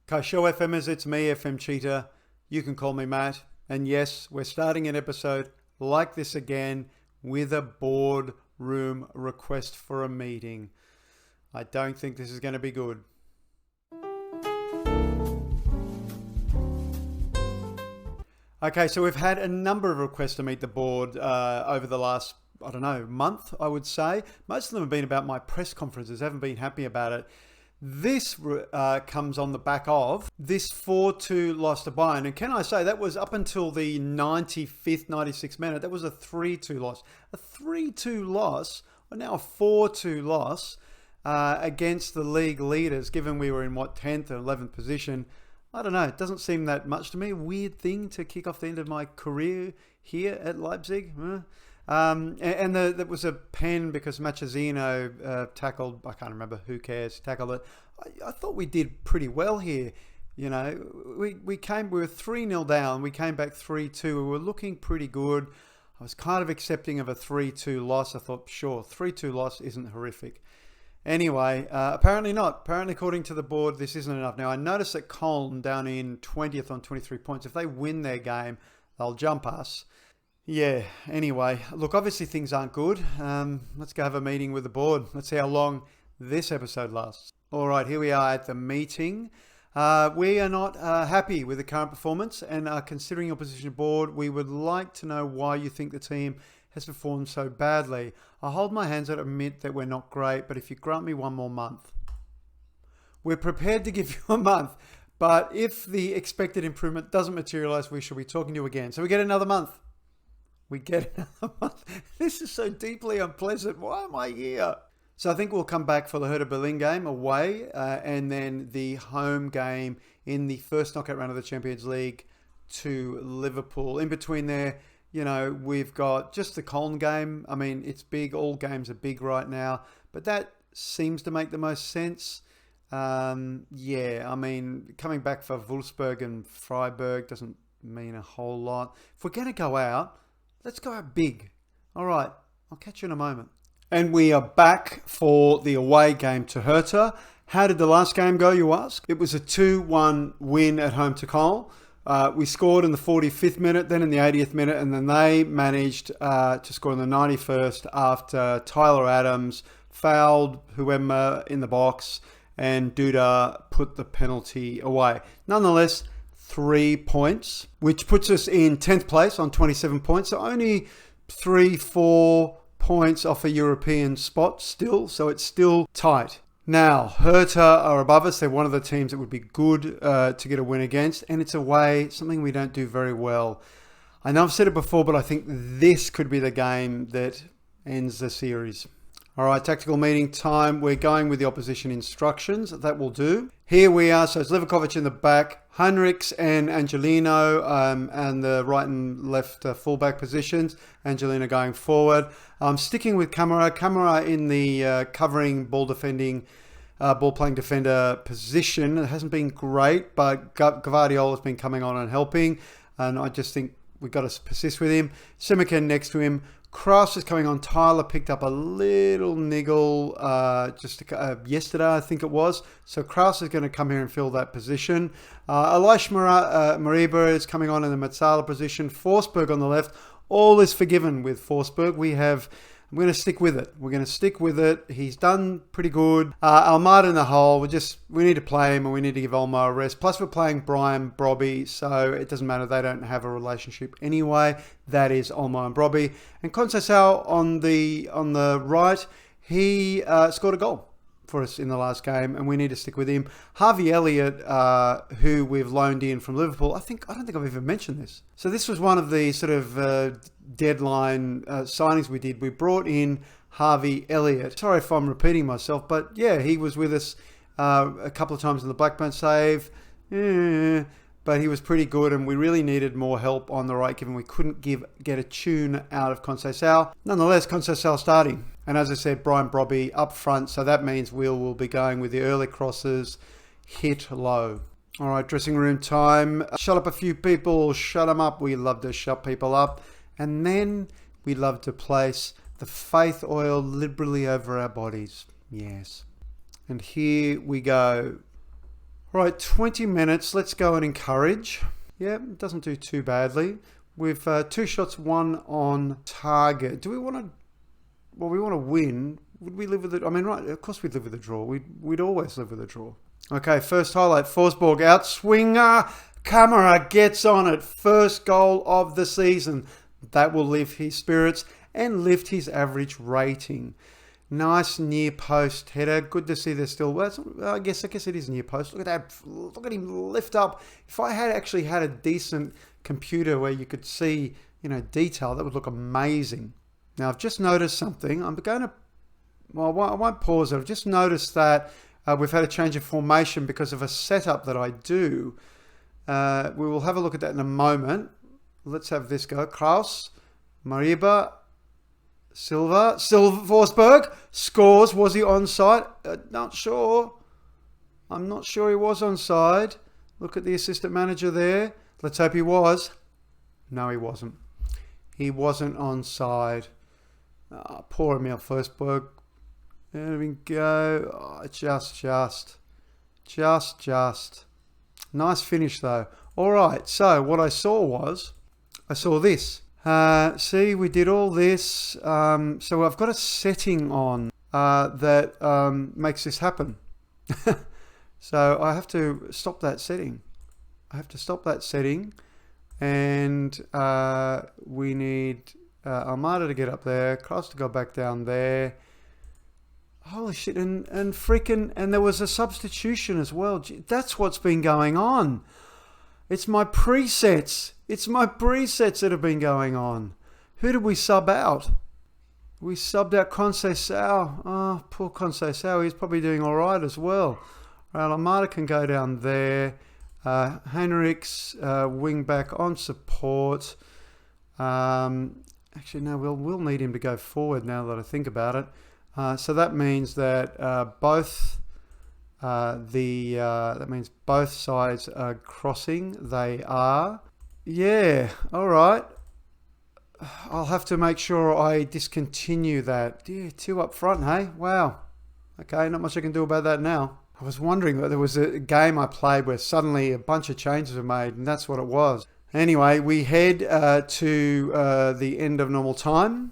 Okay, show FMers, it's me, FM Cheetah. You can call me Matt. And yes, we're starting an episode like this again with a boardroom request for a meeting. I don't think this is going to be good. Okay, so we've had a number of requests to meet the board over the last, month, I would say. Most of them have been about my press conferences. Haven't been happy about it. This comes on the back of this 4-2 loss to Bayern. And can I say, that was up until the 95th, 96th minute. That was a 3-2 loss. A 3-2 loss, or now a 4-2 loss against the league leaders, given we were in, 10th or 11th position. I don't know. It doesn't seem that much to me. A weird thing to kick off the end of my career here at Leipzig. There was a pen because Machazino tackled, I can't remember, who cares, tackled it. I thought we did pretty well here. You know, we were 3-0 down. We came back 3-2. We were looking pretty good. I was kind of accepting of a 3-2 loss. I thought, sure, 3-2 loss isn't horrific. Anyway, apparently not. Apparently, according to the board, this isn't enough. Now, I noticed that Köln down in 20th on 23 points. If they win their game, they'll jump us. Yeah, anyway, look, obviously things aren't good. Let's go have a meeting with the board. Let's see how long this episode lasts. All right, here we are at the meeting. We are not happy with the current performance and are considering your position board. We would like to know why you think the team has performed so badly. I hold my hands up and admit that we're not great, but if you grant me one more month. We're prepared to give you a month, but if the expected improvement doesn't materialize, we shall be talking to you again. So we get another month. We get another month. This is so deeply unpleasant. Why am I here? So I think we'll come back for the Roten Bullen game away and then the home game in the first knockout round of the Champions League to Liverpool. In between there, you know, we've got just the Köln game. I mean, it's big. All games are big right now. But that seems to make the most sense. Yeah, I mean, coming back for Wolfsburg and Freiburg doesn't mean a whole lot. If we're going to go out, let's go out big. All right, I'll catch you in a moment. And we are back for the away game to Hertha. How did the last game go, you ask? It was a 2-1 win at home to Köln. We scored in the 45th minute, then in the 80th minute, and then they managed to score in the 91st after Tyler Adams fouled whoever in the box and Duda put the penalty away. Nonetheless, 3 points, which puts us in 10th place on 27 points. So only 3-4 points off a European spot still. So it's still tight. Now, Hertha are above us. They're one of the teams that would be good to get a win against. And it's away, something we don't do very well. I know I've said it before, but I think this could be the game that ends the series. All right, tactical meeting time. We're going with the opposition instructions. That will do. Here we are. So it's Livakovic in the back, Heinrichs and Angelino, and the right and left fullback positions. Angelino going forward. Sticking with Kamara in the covering ball playing defender position. It hasn't been great, but Gvardiol has been coming on and helping. And I just think we've got to persist with him. Simikin next to him. Kraus is coming on. Tyler picked up a little niggle just yesterday, I think it was. So Kraus is going to come here and fill that position. Elias Mariba is coming on in the Matsala position. Forsberg on the left. All is forgiven with Forsberg. I'm going to stick with it. We're going to stick with it. He's done pretty good. Almada in the hole. We need to play him and we need to give Olmo a rest. Plus we're playing Brian Brobby, so it doesn't matter. They don't have a relationship anyway. That is Olmo and Brobby. And Conceição on the right, he scored a goal for us in the last game, and we need to stick with him. Harvey Elliott, who we've loaned in from Liverpool, I don't think I've even mentioned this. So this was one of the sort of deadline signings we did. We brought in Harvey Elliott. Sorry if I'm repeating myself, but yeah, he was with us a couple of times in the Blackburn save. But he was pretty good, and we really needed more help on the right, given we couldn't get a tune out of Conceição. Nonetheless, Conceição starting. And as I said, Brian Brobby up front, so that means we'll be going with the early crosses, hit low. All right, dressing room time. Shut up a few people, shut them up. We love to shut people up. And then we love to place the faith oil liberally over our bodies. Yes. And here we go. Right, 20 minutes. Let's go and encourage. Yeah, it doesn't do too badly. We've 2 shots, 1 on target. Do we want to... Well, we want to win. Would we live with it? I mean, right, of course we'd live with a draw. We'd always live with a draw. Okay, first highlight. Forsberg out. Swinger. Kamara gets on it. First goal of the season. That will lift his spirits and lift his average rating. Nice near post header. Good to see there's still... Well, I guess it is near post. Look at that. Look at him lift up. If I had actually had a decent computer where you could see, detail, that would look amazing. Now, I've just noticed something. I'm going to... Well, I won't pause it. I've just noticed that we've had a change of formation because of a setup that I do. We will have a look at that in a moment. Let's have this go. Kraus, Mariba, Silva, Forsberg scores. Was he onside? Not sure. I'm not sure he was onside. Look at the assistant manager there. Let's hope he was. No, he wasn't. He wasn't onside. Poor Emil Forsberg. There we go. Oh, just. Nice finish though. All right. So what I saw this. See, we did all this. So I've got a setting on that makes this happen. So I have to stop that setting. And we need Almada to get up there. Cross to go back down there. Holy shit. And there was a substitution as well. Gee, that's what's been going on. It's my presets. That have been going on. Who did we sub out? We subbed out Conceição. Oh, poor Conceição. He's probably doing all right as well. All right, Almada can go down there. Henriks, wing back on support. Actually, no, we'll need him to go forward now that I think about it. So that means that both sides are crossing. They are. Yeah, all right. I'll have to make sure I discontinue that. Yeah, 2 up front, hey? Wow. Okay, not much I can do about that now. I was wondering that there was a game I played where suddenly a bunch of changes were made, and that's what it was. Anyway, we head to the end of normal time.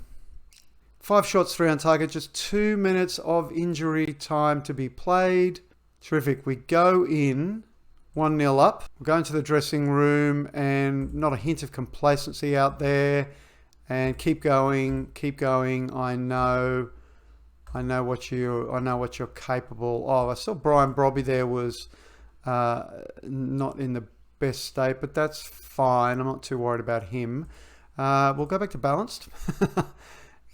5 shots, 3 on target, just 2 minutes of injury time to be played. Terrific. We go in 1-0 up. We're going to the dressing room and not a hint of complacency out there. And keep going. I know what you're capable of. I saw Brian Brobby there was not in the best state, but that's fine. I'm not too worried about him. We'll go back to balanced.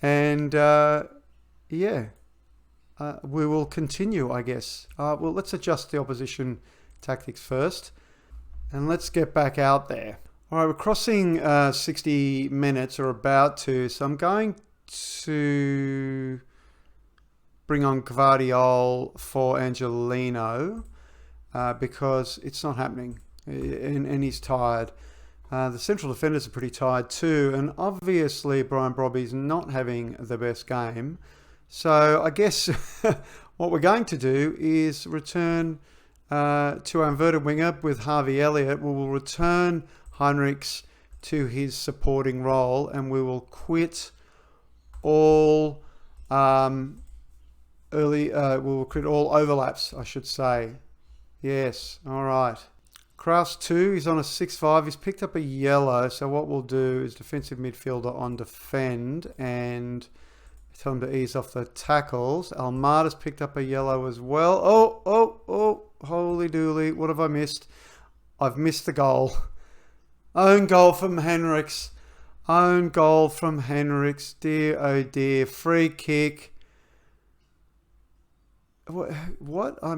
And we will continue, I guess. Well, let's adjust the opposition tactics first. And let's get back out there. All right, we're crossing 60 minutes or about to. So I'm going to bring on Gvardiol for Angelino because it's not happening. And he's tired. The central defenders are pretty tired too. And obviously, Brian Brobby's not having the best game. So I guess what we're going to do is return to our inverted winger with Harvey Elliott. We will return Henriks to his supporting role, and we will quit all overlaps, I should say. Yes, all right. Kraus 2, he's on a 6-5. He's picked up a yellow, so what we'll do is defensive midfielder on defend and tell him to ease off the tackles. Almada's picked up a yellow as well. Oh, holy dooly. What have I missed? I've missed the goal. Own goal from Henriks. Dear, oh dear. Free kick. What? I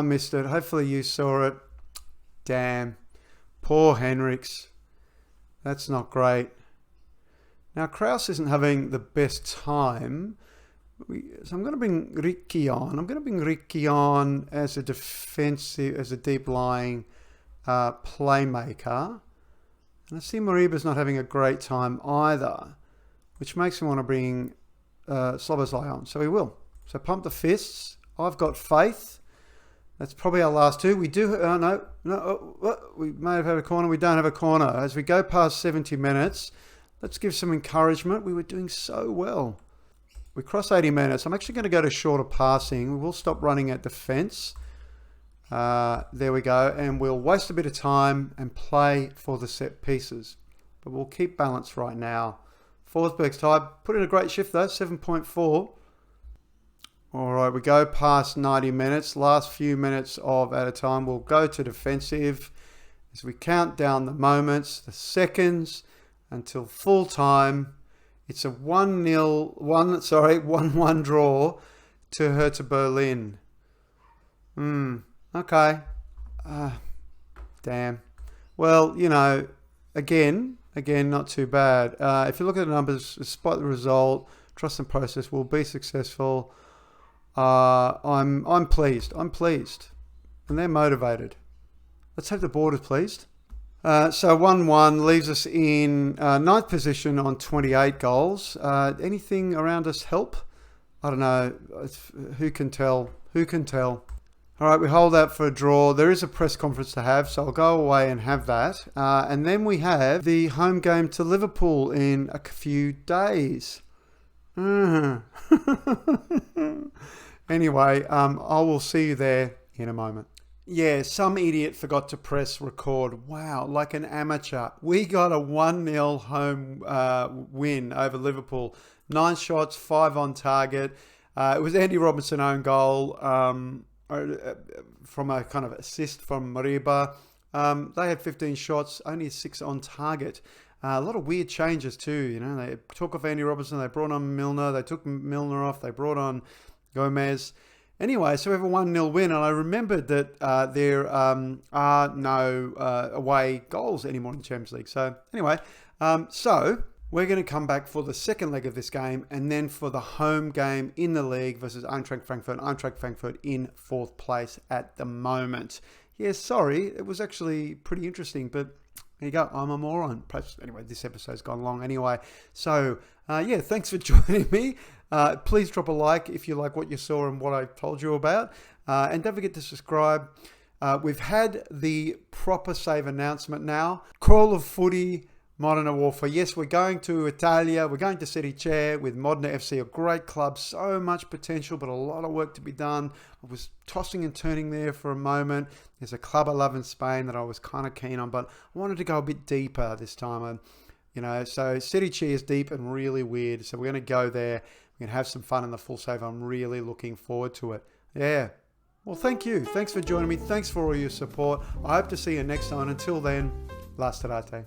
missed it. Hopefully you saw it. Damn. Poor Henriks. That's not great. Now, Kraus isn't having the best time. So I'm going to bring Ricky on. As a defensive, as a deep-lying playmaker. And I see Mariba's not having a great time either, which makes me want to bring Slobozlai on. So he will. So pump the fists. I've got faith That's probably our last two. We do, we may have had a corner. We don't have a corner. As we go past 70 minutes, let's give some encouragement. We were doing so well. We cross 80 minutes. I'm actually going to go to shorter passing. We will stop running at defence. There we go. And we'll waste a bit of time and play for the set pieces. But we'll keep balance right now. Forsberg's tied. Put in a great shift though, 7.4. All right, we go past 90 minutes. Last few minutes of at a time, we'll go to defensive as we count down the moments, the seconds until full time. It's a 1-1 draw to Hertha Berlin. Okay. Damn. Well, you know, again, not too bad. If you look at the numbers, despite the result, trust and process will be successful. I'm pleased. I'm pleased. And they're motivated. Let's hope the board is pleased. So 1-1 leaves us in 9th position on 28 goals. Anything around us help? I don't know. Who can tell? Who can tell? All right, we hold out for a draw. There is a press conference to have, so I'll go away and have that. And then we have the home game to Liverpool in a few days. Anyway, I will see you there in a moment. Yeah, some idiot forgot to press record. Wow, like an amateur. We got a 1-0 home win over Liverpool. 9 shots, 5 on target. It was Andy Robertson own goal from a kind of assist from Mariba. They had 15 shots, only 6 on target. A lot of weird changes too. You know, they took off Andy Robertson, they brought on Milner, they took Milner off, they brought on Gomez. Anyway, so we have a 1-0 win, and I remembered that there are no away goals anymore in the Champions League. So anyway, so we're going to come back for the second leg of this game, and then for the home game in the league versus Eintracht Frankfurt. Eintracht Frankfurt in 4th place at the moment. Yeah, sorry, it was actually pretty interesting, but there you go. I'm a moron. Perhaps, anyway, this episode's gone long anyway. So, yeah, thanks for joining me. Please drop a like if you like what you saw and what I told you about. And don't forget to subscribe. We've had the proper save announcement now. Call of Footy, Modern Warfare. Yes, we're going to Italia. We're going to Serie C with Modena FC, a great club. So much potential, but a lot of work to be done. I was tossing and turning there for a moment. There's a club I love in Spain that I was kind of keen on, but I wanted to go a bit deeper this time. You know, so Serie C is deep and really weird. So we're going to go there. We're going to have some fun in the full save. I'm really looking forward to it. Yeah. Well, thank you. Thanks for joining me. Thanks for all your support. I hope to see you next time. Until then, La Starate.